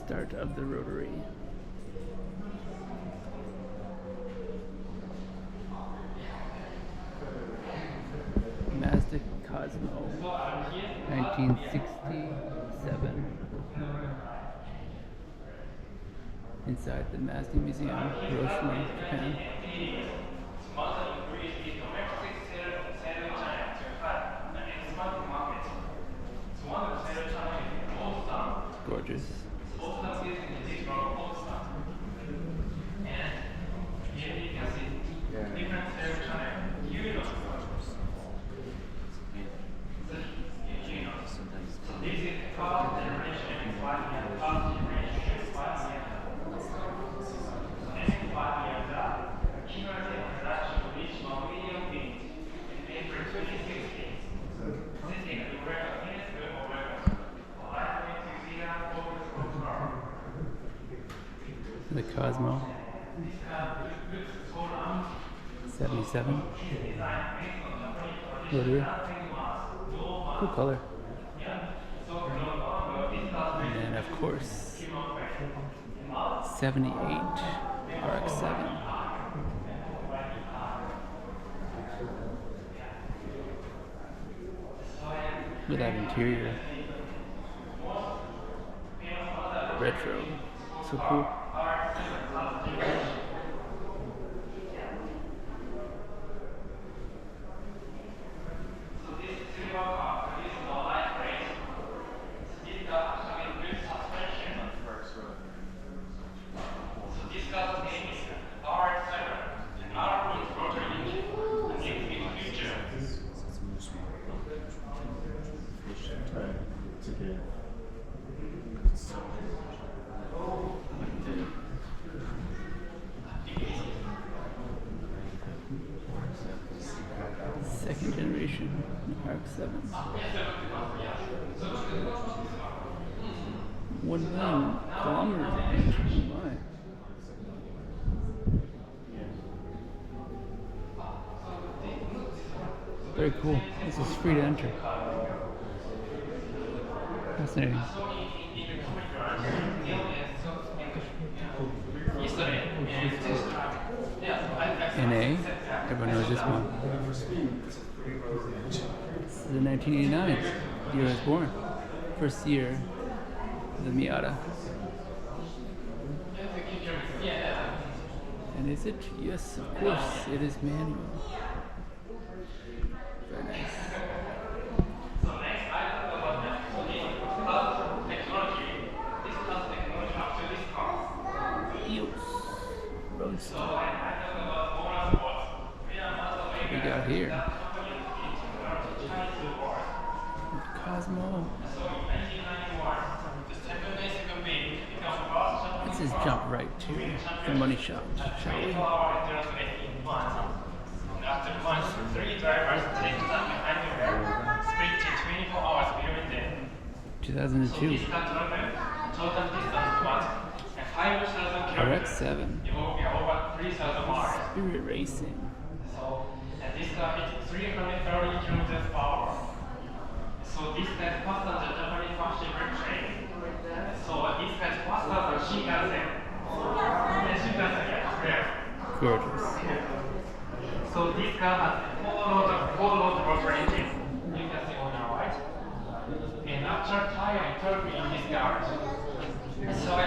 Start of the rotary. Mazda Cosmo, 1967. Inside the Mazda Museum, Hiroshima, Japan. Gorgeous. The Cosmo, 77. Rotary. Cool color. And then, of course, 78 RX-7. Look at that interior. Retro. So cool. Second generation RX-7. 1 million kilometers range. Oh my. Very cool. This is free to enter. Fascinating. NA. Everyone knows this one. This is the 1989. The year I was born. First year of the Miata. And is it? Yes, of course. It is manual. Very nice. Roadster. What we got here? Cosmo. Let's just jump right to the money shot, shall we? After lunch, 3 drivers take time behind the wheel, split in 24 hours between them. 2002. Total distance was 5,000 kilometers. RX-7. It will be over 3,000 miles. Spirit Racing. So, and this car hit 330 kilometers per hour. So this car is faster than Japanese fashion train. So this car is faster than Shinkansen. And Shinkansen, yeah. Gorgeous. So this car has 4-load rotor engine. You can see on your right. And actual tire in Turkey in this car. So